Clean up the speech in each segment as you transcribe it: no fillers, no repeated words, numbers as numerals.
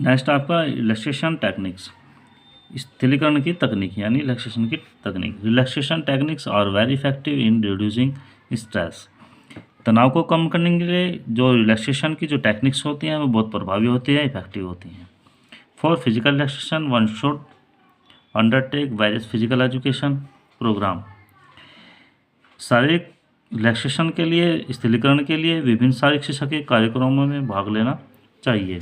Next आपका relaxation techniques, स्थिरीकरण की तकनीक यानी रिलैक्सेशन की तकनीक। Relaxation techniques are very effective in reducing stress. तनाव को कम करने के लिए जो रिलैक्सेशन की जो टेक्निक्स होती हैं वो बहुत प्रभावी होती है, इफेक्टिव होती हैं। For physical relaxation one should undertake various physical education program. शारीरिक रिलैक्सेशन के लिए, स्थिरीकरण के लिए विभिन्न शारीरिक शिक्षा के कार्यक्रमों में भाग लेना चाहिए।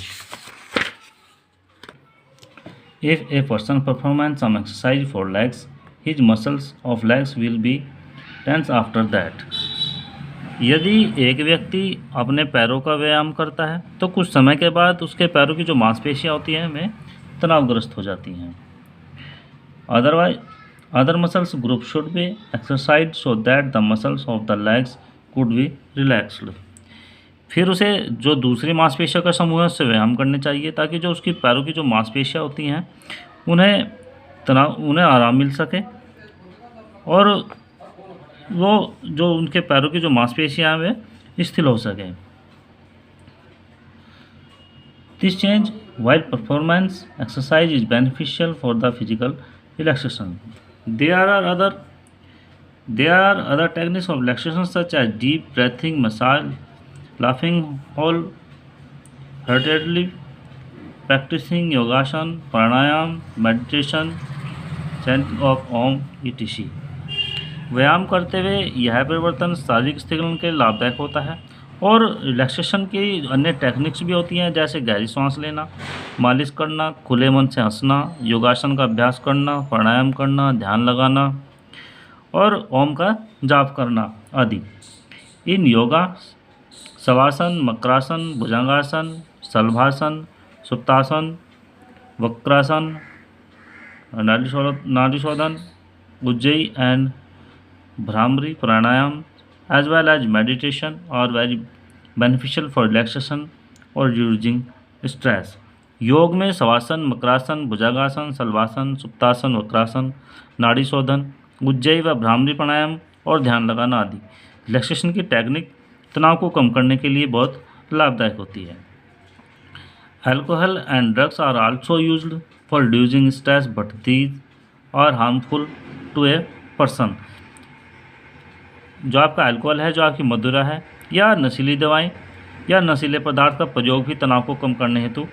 If a person performs some exercise for legs, his muscles of legs will be tense after that. यदि एक व्यक्ति अपने पैरों का व्यायाम करता है तो कुछ समय के बाद उसके पैरों की जो मांसपेशियां होती हैं वे तनावग्रस्त हो जाती हैं। Otherwise other muscles group should be exercise so that the muscles of the legs could be relaxed. फिर उसे जो दूसरी मांसपेशियों का समूह है उससे व्यायाम करने चाहिए ताकि जो उसकी पैरों की जो मांसपेशियां होती हैं उन्हें आराम मिल सके और वो जो उनके पैरों की जो मांसपेशियां हैं वे स्थिर हो सके। This change while performance exercise is beneficial for the physical relaxation. There are other techniques of relaxation such as deep breathing, massage, laughing wholeheartedly, practicing yogasana, pranayam, meditation, chanting of Om etc. व्यायाम करते हुए यह परिवर्तन शारीरिक स्थिरीकरण के लाभदायक होता है और रिलैक्सेशन की अन्य टेक्निक्स भी होती हैं जैसे गहरी सांस लेना, मालिश करना, खुले मन से हंसना, योगासन का अभ्यास करना, प्राणायाम करना, ध्यान लगाना और ओम का जाप करना आदि। इन yoga shavasana, makarasana, bhujangasana, shalabhasana, suptasana, vakrasana, nadishodhana, ujjayi and bhramari pranayama as well as meditation are very beneficial for relaxation और reducing stress। योग में शवासन, मकरासन, भुजंगासन, शलभासन, सुप्तासन, वक्रासन, नाड़ी शोधन, उज्जयी व भ्रामरी प्राणायाम और ध्यान लगाना आदि रिलैक्सेशन की टेक्निक तनाव को कम करने के लिए बहुत लाभदायक होती है। Alcohol and drugs are also used for reducing stress but these are harmful to a person. जो आपका अल्कोहल है, जो आपकी मदिरा है या नशीली दवाएं या नशीले पदार्थ का प्रयोग भी तनाव को कम करने हेतु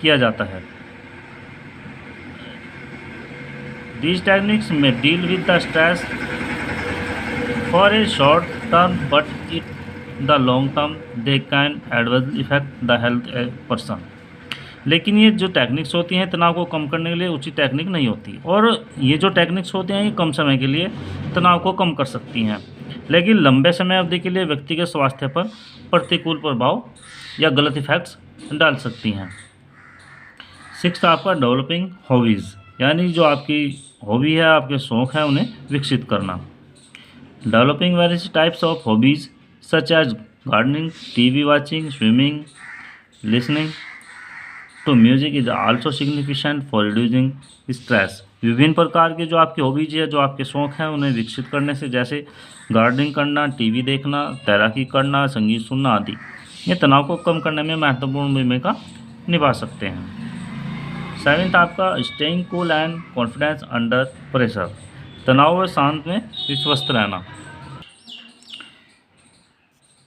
किया जाता है। दीज टेक्निक्स में deal with the stress for a short term but it the long term they can adversely effect the health a person. लेकिन ये जो टेक्निक्स होती हैं तनाव को कम करने के लिए उचित टेक्निक नहीं होती और ये जो टेक्निक्स होती हैं ये कम समय के लिए तनाव को कम कर सकती हैं लेकिन लंबे समय अवधि के लिए व्यक्ति के स्वास्थ्य पर प्रतिकूल प्रभाव या गलत इफेक्ट्स डाल सकती हैं। सिक्स्थ आपका डेवलपिंग हॉबीज़ यानी जो आपकी हॉबी है, आपके शौक़ हैं उन्हें विकसित करना। Developing various types of hobbies such as gardening, TV watching, swimming, listening to music is also significant for reducing stress. विभिन्न प्रकार के जो आपकी हॉबीज है, जो आपके शौक़ हैं उन्हें विकसित करने से जैसे गार्डनिंग करना, टीवी देखना, तैराकी करना, संगीत सुनना आदि ये तनाव को कम करने में महत्वपूर्ण भूमिका निभा सकते हैं। सेवेंथ आपका staying cool and confidence under pressure. तनाव व शांत में विश्वस्त रहना।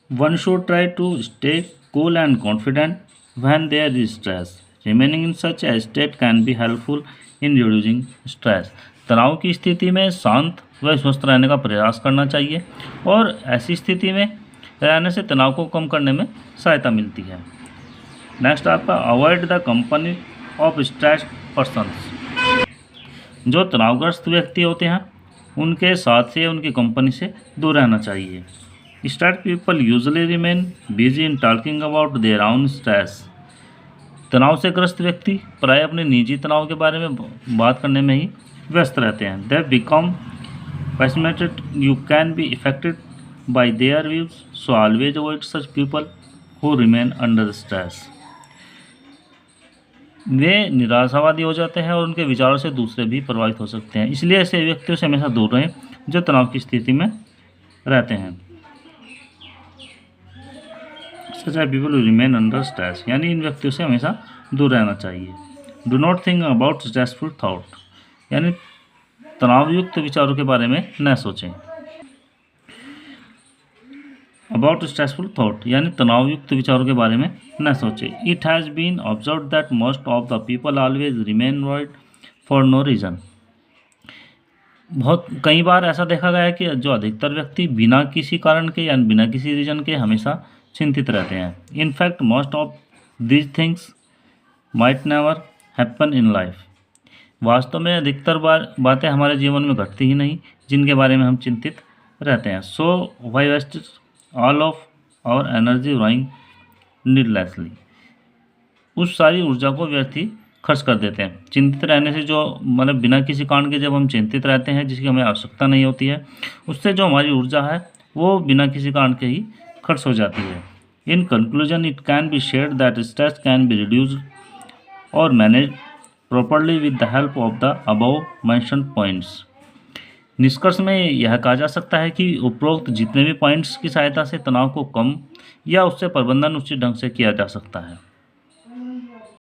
One should try to stay cool and confident when there is stress. Remaining in such a state can be helpful in reducing stress. तनाव की स्थिति में शांत व स्वस्थ रहने का प्रयास करना चाहिए और ऐसी स्थिति में रहने से तनाव को कम करने में सहायता मिलती है। नेक्स्ट आपका avoid the company of stressed persons. जो तनावग्रस्त व्यक्ति होते हैं उनके साथ से, उनकी कंपनी से दूर रहना चाहिए। Stressed people usually remain busy in talking about their own stress. तनाव से ग्रस्त व्यक्ति प्राय अपने निजी तनाव के बारे में बात करने में ही व्यस्त रहते हैं। They become pessimistic. You can be affected by their views, so always avoid such people who remain under stress. वे निराशावादी हो जाते हैं और उनके विचारों से दूसरे भी प्रभावित हो सकते हैं, इसलिए ऐसे व्यक्तियों से हमेशा दूर रहें जो तनाव की स्थिति में रहते हैं। Such people remain under stress यानी इन व्यक्तियों से हमेशा दूर रहना चाहिए। Do not think about stressful thought, यानी तनावयुक्त विचारों के बारे में न सोचें। अबाउट स्ट्रेसफुल थाउट यानी तनावयुक्त विचारों के बारे में न सोचें। It has been observe that most of the people always remain worried for no reason. बहुत कई बार ऐसा देखा गया है कि जो अधिकतर व्यक्ति बिना किसी कारण के या बिना किसी रीज़न के हमेशा चिंतित रहते हैं। In fact most of these things might never happen in life. वास्तव में अधिकतर बातें हमारे जीवन में घटती ही नहीं जिनके बारे में हम चिंतित रहते हैं। So why waste all of our energy worrying needlessly. उस सारी ऊर्जा को व्यर्थ ही खर्च कर देते हैं। चिंतित रहने से जो मतलब बिना किसी कारण के जब हम चिंतित रहते हैं जिसकी हमें आवश्यकता नहीं होती है, उससे जो हमारी ऊर्जा है वो बिना किसी कारण के ही खर्च हो जाती है। In conclusion it can be shared that stress can be reduced और manage properly with the help of the above mentioned points. निष्कर्ष में यह कहा जा सकता है कि उपरोक्त जितने भी पॉइंट्स की सहायता से तनाव को कम या उससे प्रबंधन उचित ढंग से किया जा सकता है।